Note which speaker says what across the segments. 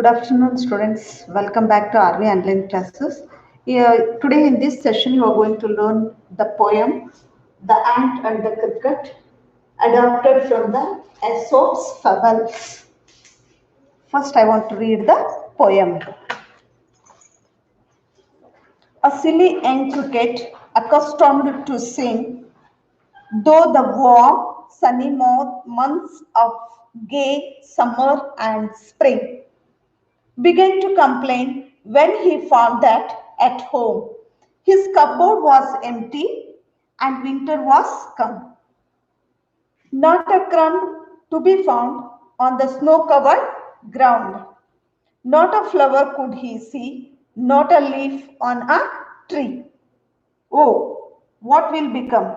Speaker 1: Good afternoon, students. Welcome back to RV Online Classes. Today in this session, you are going to learn the poem The Ant and the Cricket, adapted from the Aesop's Fables. First, I want to read the poem. A silly young cricket, accustomed to sing, though the warm, sunny months of gay summer and spring, began to complain when he found that at home his cupboard was empty and winter was come. Not a crumb to be found on the snow covered ground. Not a flower could he see, not a leaf on a tree. Oh, what will become,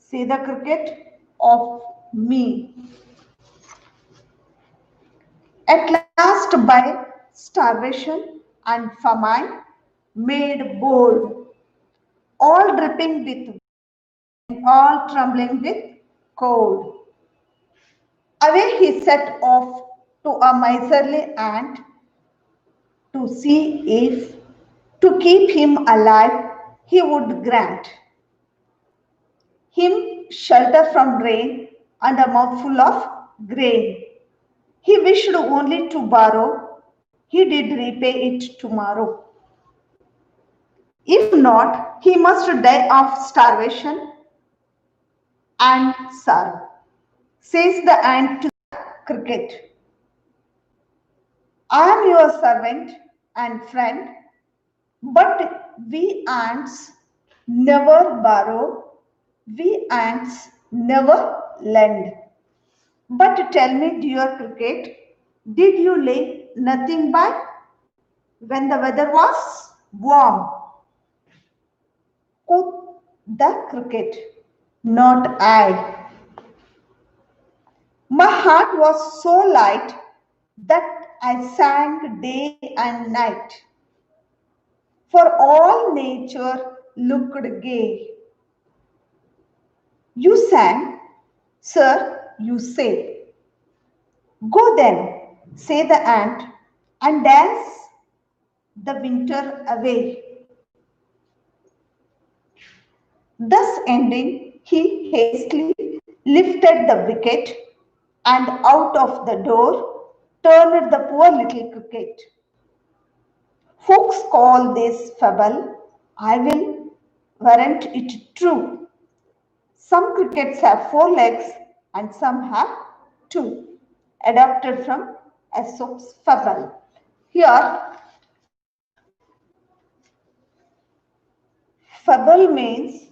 Speaker 1: say the cricket, of me? At last, by starvation and famine, made bold, all dripping with wine, all trembling with cold. Away he set off to a miserly ant to see if, to keep him alive, he would grant him shelter from rain and a mouthful of grain. He wished only to borrow, he did repay it tomorrow. If not, he must die of starvation and sorrow. Says the ant to the cricket, I am your servant and friend, but we ants never borrow, we ants never lend. But tell me, dear cricket, did you lay nothing by when the weather was warm? Quoth the cricket, not I. My heart was so light that I sang day and night, for all nature looked gay. You sang, sir, you say. Go then, say the ant, and dance the winter away. Thus ending, he hastily lifted the wicket and out of the door turned the poor little cricket. Folks call this fable, I will warrant it true. Some crickets have 4 legs and some have 2. Adapted from Aesop's fable. Here, fable means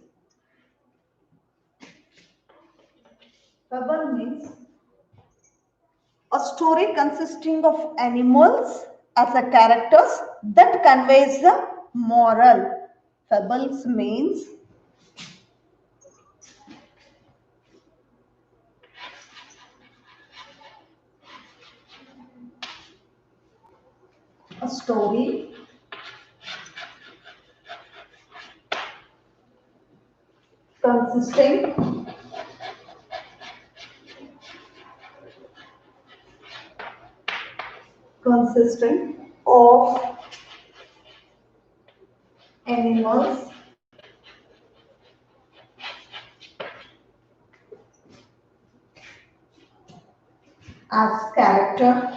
Speaker 1: a story consisting of animals as a characters that conveys the moral. Fables means a story consisting of animals as character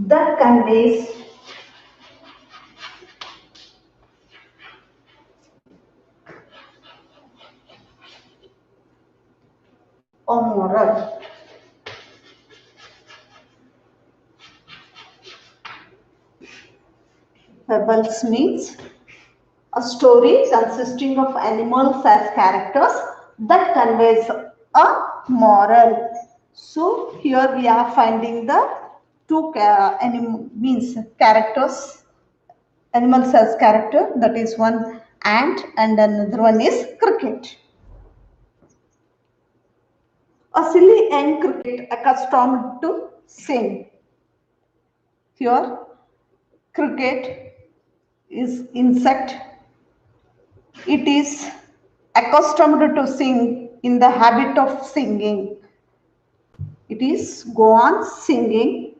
Speaker 1: that conveys a moral. Fables means a story consisting of animals as characters that conveys a moral. So here we are finding the two characters, animals as character, that is one ant and another one is cricket. A silly young cricket accustomed to sing. Here cricket is insect It is accustomed to sing, in the habit of singing. It is go on singing,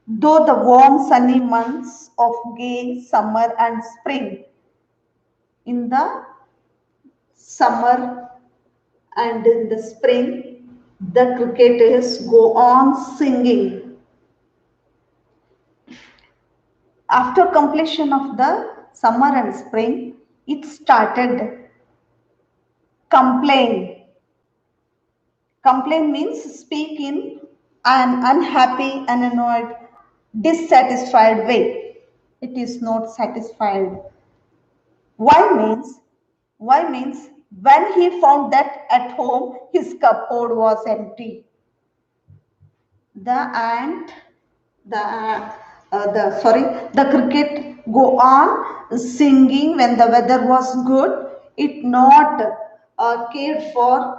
Speaker 1: though the warm sunny months of gay summer and spring. In the summer and in the spring, the cricketers go on singing. After completion of the summer and spring, it started complain. Complain means speak in an unhappy, annoyed, dissatisfied way. It is not satisfied. Why means? Why means when he found that at home his cupboard was empty. The ant, the cricket go on singing when the weather was good. It not cared for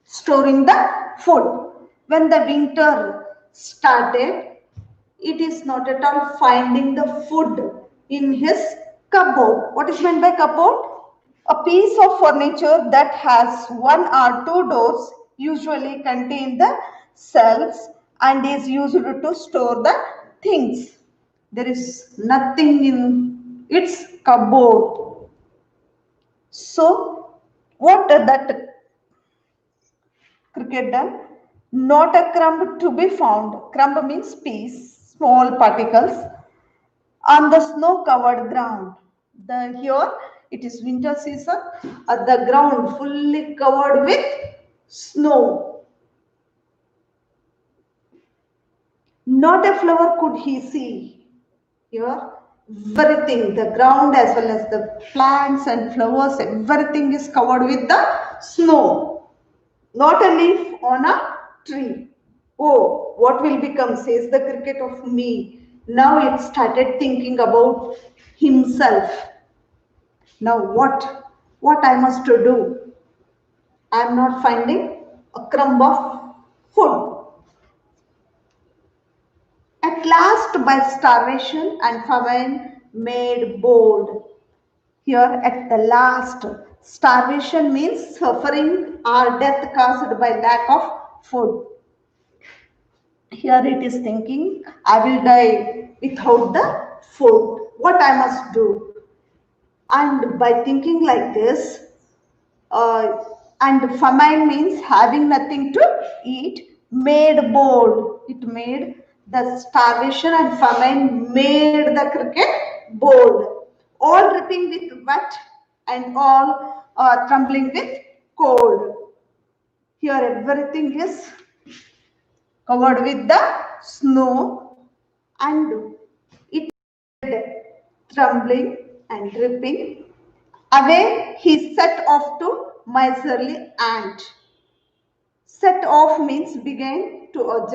Speaker 1: storing the food. When the winter started, it is not at all finding the food in his cupboard. What is meant by cupboard? A piece of furniture that has one or two doors usually contain the cells and is used to store the things. There is nothing in its cupboard. So, what that cricket done? Not a crumb to be found. Crumb means piece, small particles on the snow covered ground. Here it is winter season, the ground fully covered with snow. Not a flower could he see. Here everything, the ground as well as the plants and flowers, everything is covered with the snow. Not a leaf on a tree. Oh, what will become, says the cricket of me. Now it started thinking about himself. Now what I must do? I am not finding a crumb of food. At last, by starvation and famine, made bold. Here, at the last, starvation means suffering or death caused by lack of food. Here it is thinking, I will die without the food. What I must do? And by thinking like this, uh, and famine means having nothing to eat, made bold. It made the starvation and famine made the cricket bold. All dripping with wet and all trembling with cold. Here everything is covered with the snow and it trembling and dripping. Away he set off to miserly ant. Set off means began a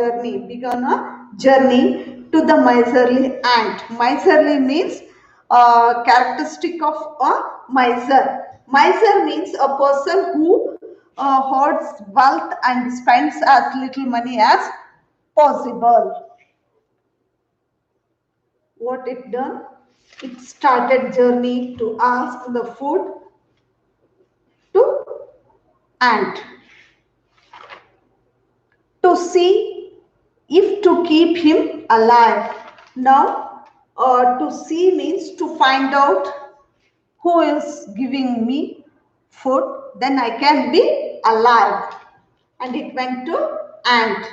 Speaker 1: journey to the miserly ant. Miserly means characteristic of a miser. Miser means a person who hoards wealth and spends as little money as possible. What it done? It started journey to ask the food to ant, to see if to keep him alive. Now, to see means to find out who is giving me food, then I can be alive. And it went to ant.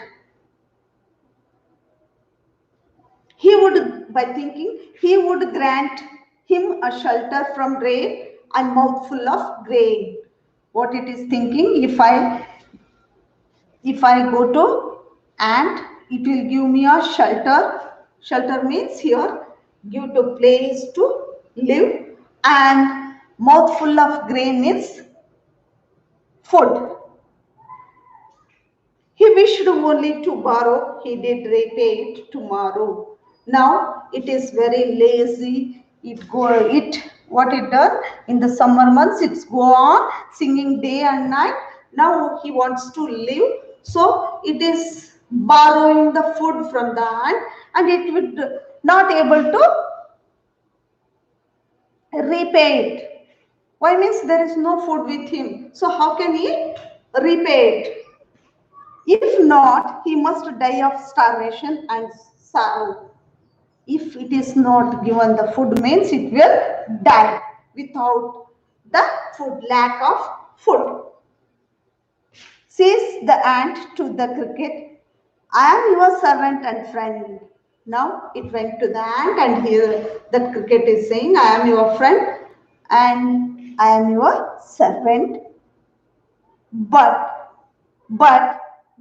Speaker 1: He would, by thinking, he would grant him a shelter from rain and mouthful of grain. What it is thinking, if I go to ant, it will give me a shelter. Shelter means here give to place to live, and mouthful of grain means food. He wished only to borrow, he did repay it tomorrow. Now it is very lazy. It what it does in the summer months, it's go on singing day and night. Now he wants to live, so it is borrowing the food from the ant, and it would not able to repay it. Why means there is no food with him. So how can he repay it? If not, he must die of starvation and sorrow. If it is not given the food means it will die without the food, lack of food. Says the ant to the cricket, I am your servant and friend. Now it went to the ant, and here the cricket is saying, I am your friend and I am your servant. But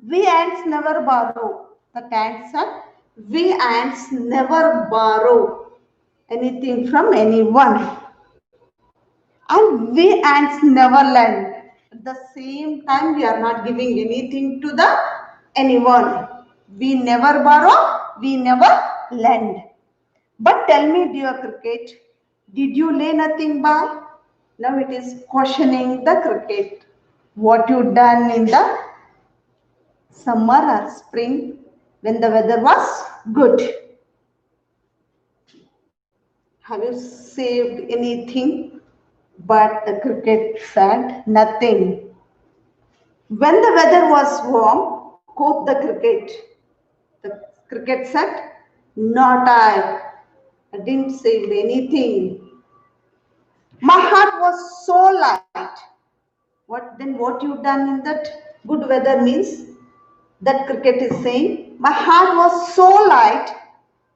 Speaker 1: we ants never borrow. The ant said, we ants never borrow anything from anyone. And we ants never lend. At the same time, we are not giving anything to the anyone. We never borrow, we never lend. But tell me, dear cricket, did you lay nothing by? Now it is questioning the cricket. What you done in the summer or spring when the weather was good? Have you saved anything? But the cricket said nothing. When the weather was warm, quoth the cricket. The cricket said, not I. I didn't save anything. My heart was so light. What you done in that good weather means that cricket is saying, my heart was so light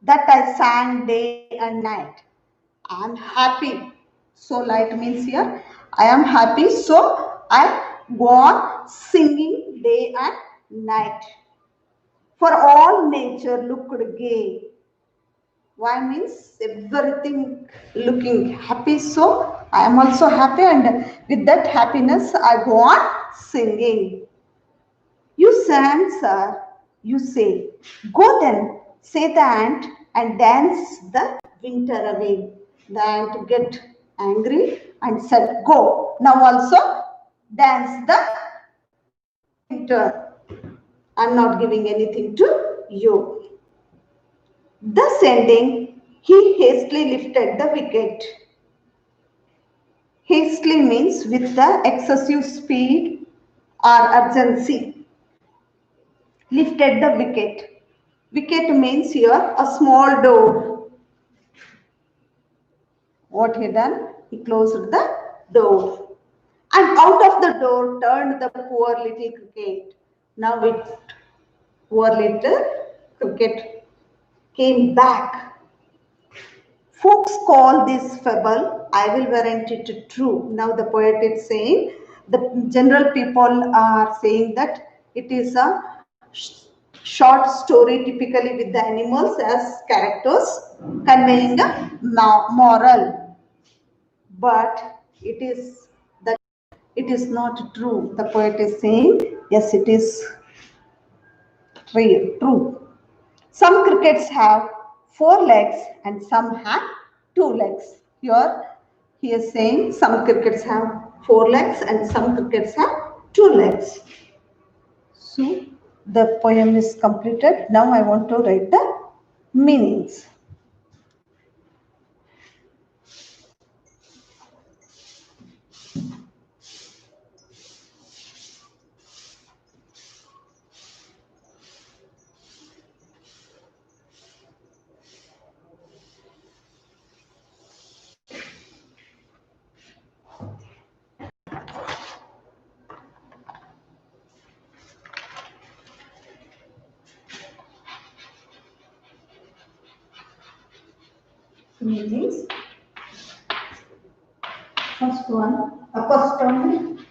Speaker 1: that I sang day and night. I am happy. So light means here, I am happy, so I go on singing day and night. For all nature looked gay. Why means everything looking happy, so I am also happy, and with that happiness I go on singing. You sang, sir, you say. Go then, say the ant, and dance the winter away. The ant get angry and said, go. Now also dance the winter. I'm not giving anything to you. Thus ending, he hastily lifted the wicket. Hastily means with the excessive speed or urgency. Lifted the wicket. Wicket means here a small door. What he done? He closed the door. And out of the door turned the poor little cricket. Now it poor little cricket came back. Folks call this fable, I will warrant it true. Now the poet is saying, the general people are saying that it is a short story typically with the animals as characters conveying a moral. But it is not true. The poet is saying, yes, it is true. Some crickets have four legs and some have two legs. Here he is saying some crickets have four legs and some crickets have two legs. So the poem is completed. Now I want to write the meanings. Meanings. First one, accustomed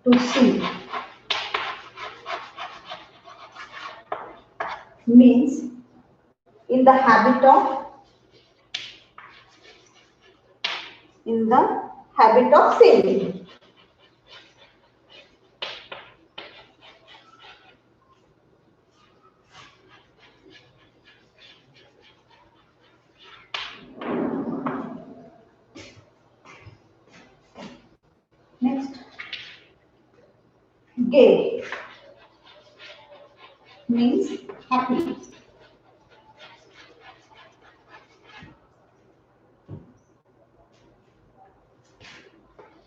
Speaker 1: to see means in the habit of seeing. Next, gay means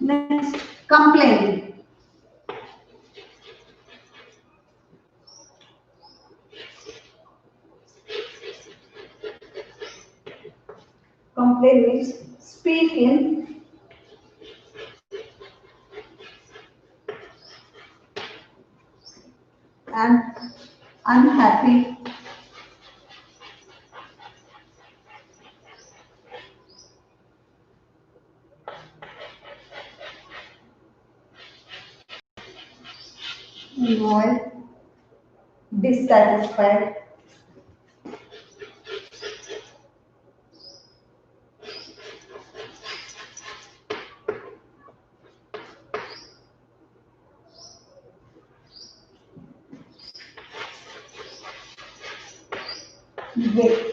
Speaker 1: Next, complaining. Complain means speak in and unhappy, annoyed, dissatisfied, weak.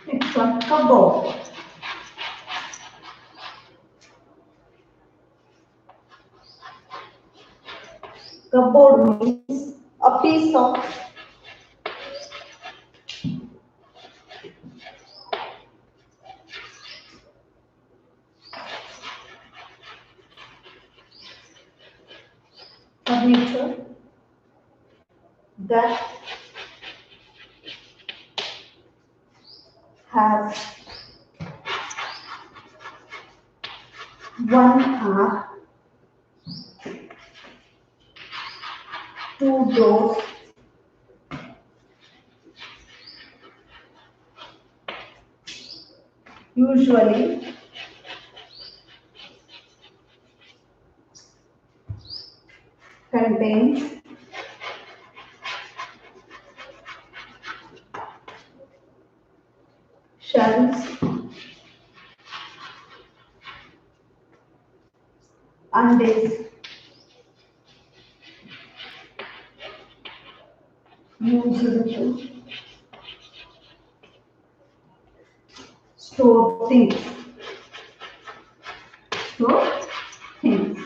Speaker 1: Next one, cupboard. Cupboard means a piece of furniture that has one arm, two doors, usually contains shelves and is used to store things. Store things.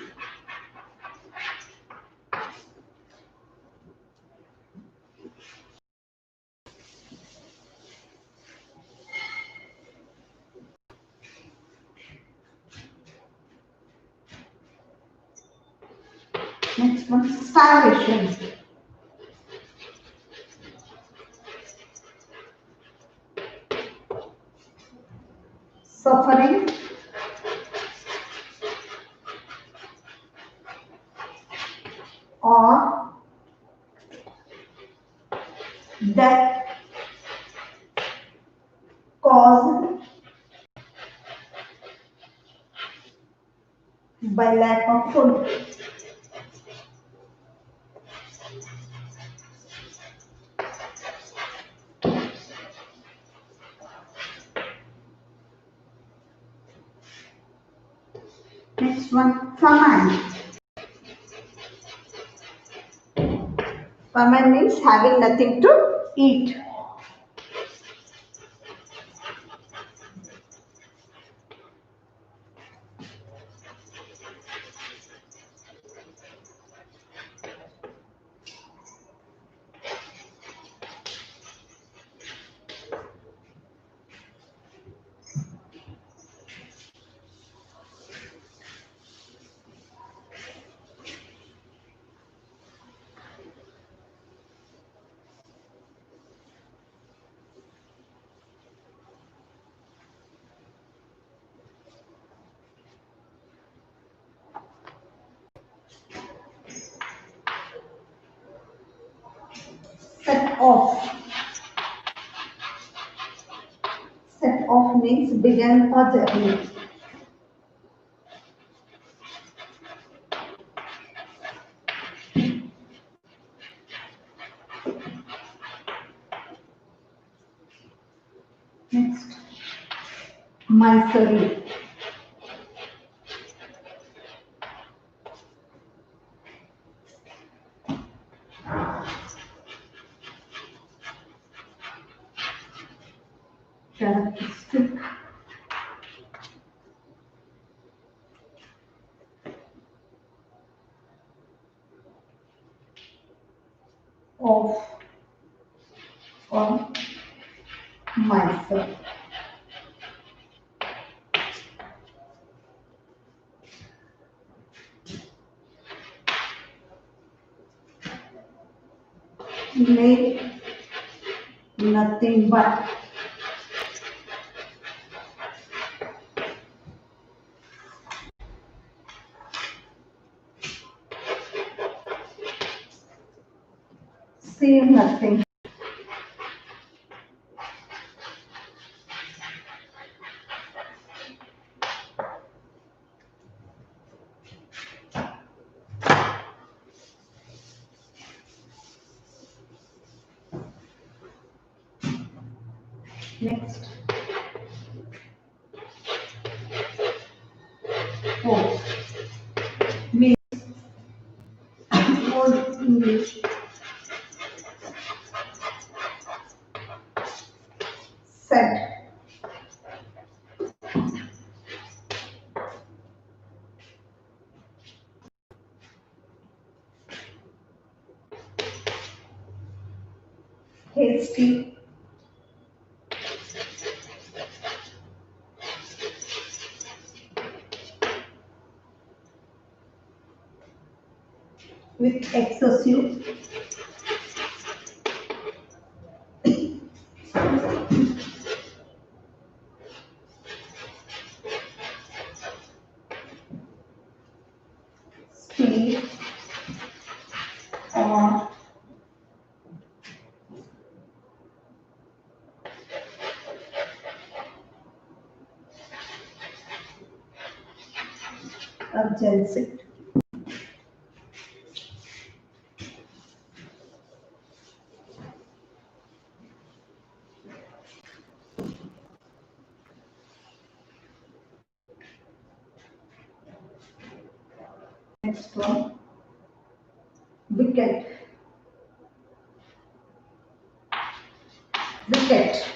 Speaker 1: Next one, starvation. Suffering or death caused by lack of food. Next one, famine. Famine means having nothing to eat. Set off. Set off means begin a journey. Next, misery. characteristic of on myself. Make nothing but say nothing. Next. Oh, me old English said hasty with excessive speed or urgency. Next one, wicket. Wicket.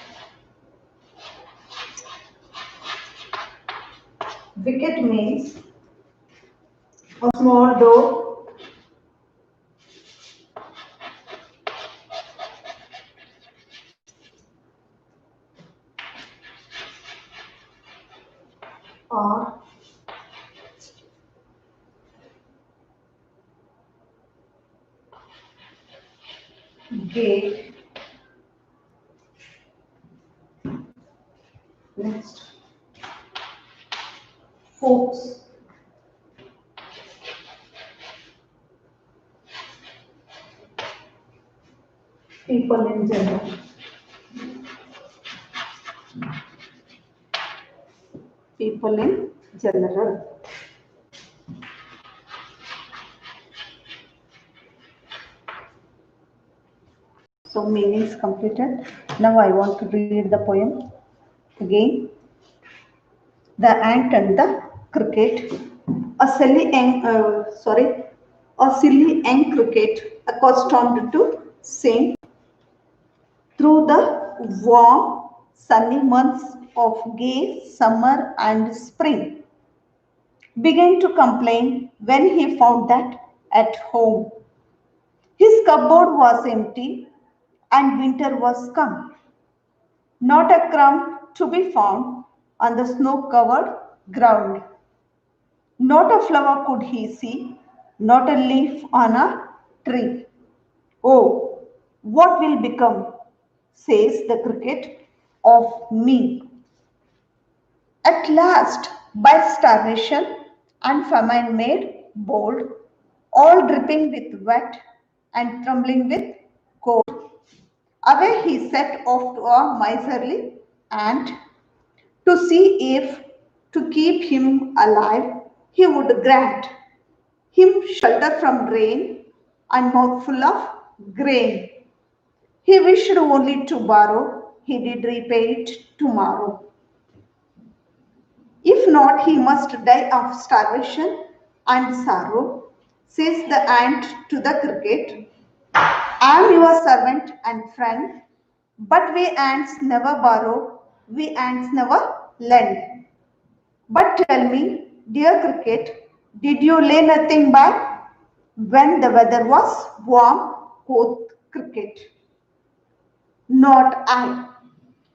Speaker 1: Wicket means a small door or gate. Next, folks. People in general. People in general. So meaning is completed. Now I want to read the poem again. The ant and the cricket. A silly young cricket accustomed to sing through the warm, sunny months of gay summer and spring, began to complain when he found that at home his cupboard was empty and winter was come. Not a crumb to be found on the snow covered ground. Not a flower could he see, not a leaf on a tree. Oh, what will become, says the cricket, of me? At last, by starvation and famine made bold, all dripping with wet and trembling with cold, away he set off to a miserly ant to see if, to keep him alive, he would grant him shelter from rain and mouthful of grain. He wished only to borrow, he did repay it tomorrow. If not, he must die of starvation and sorrow, says the ant to the cricket. I am your servant and friend, but we ants never borrow, we ants never lend. But tell me, dear cricket, did you lay nothing by when the weather was warm? Quoth cricket. Not I.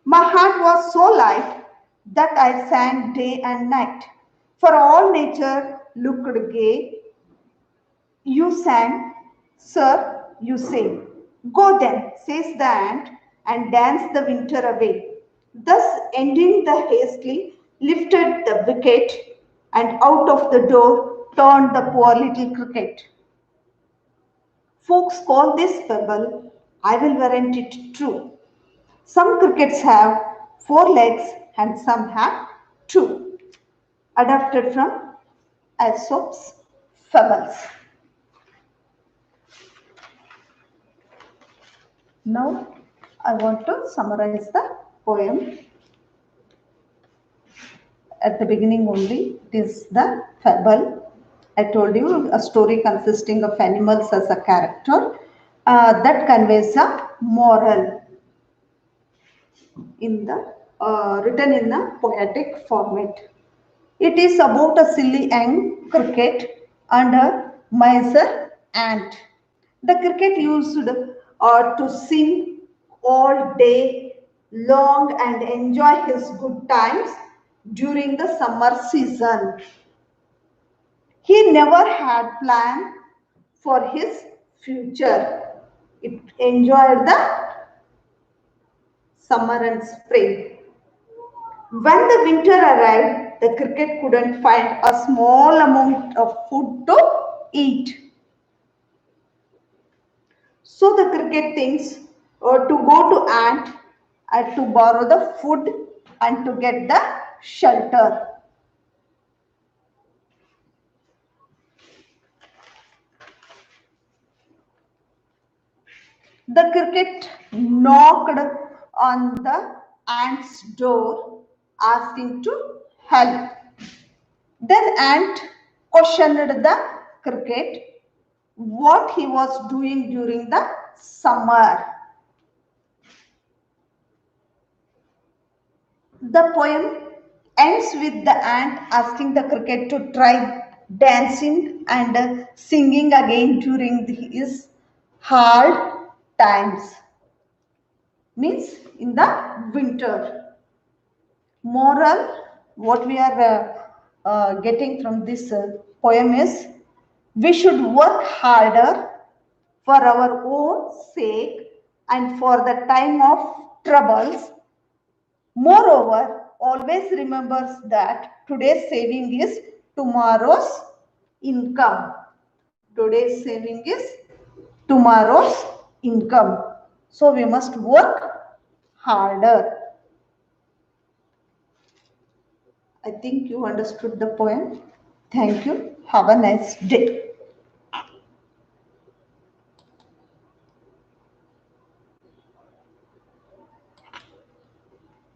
Speaker 1: My heart was so light that I sang day and night. For all nature looked gay. You sang, sir, you say. Go then, says the ant, and dance the winter away. Thus ending the hastily, lifted the wicket, and out of the door turned the poor little cricket. Folks call this fable, I will warrant it true. Some crickets have four legs and some have two. Adapted from Aesop's Fables. Now I want to summarize the poem. At the beginning only, it is the fable. I told you a story consisting of animals as a character that conveys a moral in the written in a poetic format. It is about a silly young cricket and a miser ant. The cricket used to sing all day long and enjoy his good times during the summer season. He never had plan for his future. It enjoyed the summer and spring. When the winter arrived, the cricket couldn't find a small amount of food to eat. So the cricket thinks to go to ant and to borrow the food and to get the shelter. The cricket knocked on the ant's door asking to help. Then ant questioned the cricket what he was doing during the summer. The poem ends with the ant asking the cricket to try dancing and singing again during his hard times, means in the winter. Moral, what we are getting from this poem is we should work harder for our own sake and for the time of troubles. Moreover, always remembers that today's saving is tomorrow's income. Today's saving is tomorrow's income. So we must work harder. I think you understood the poem. Thank you. Have a nice day.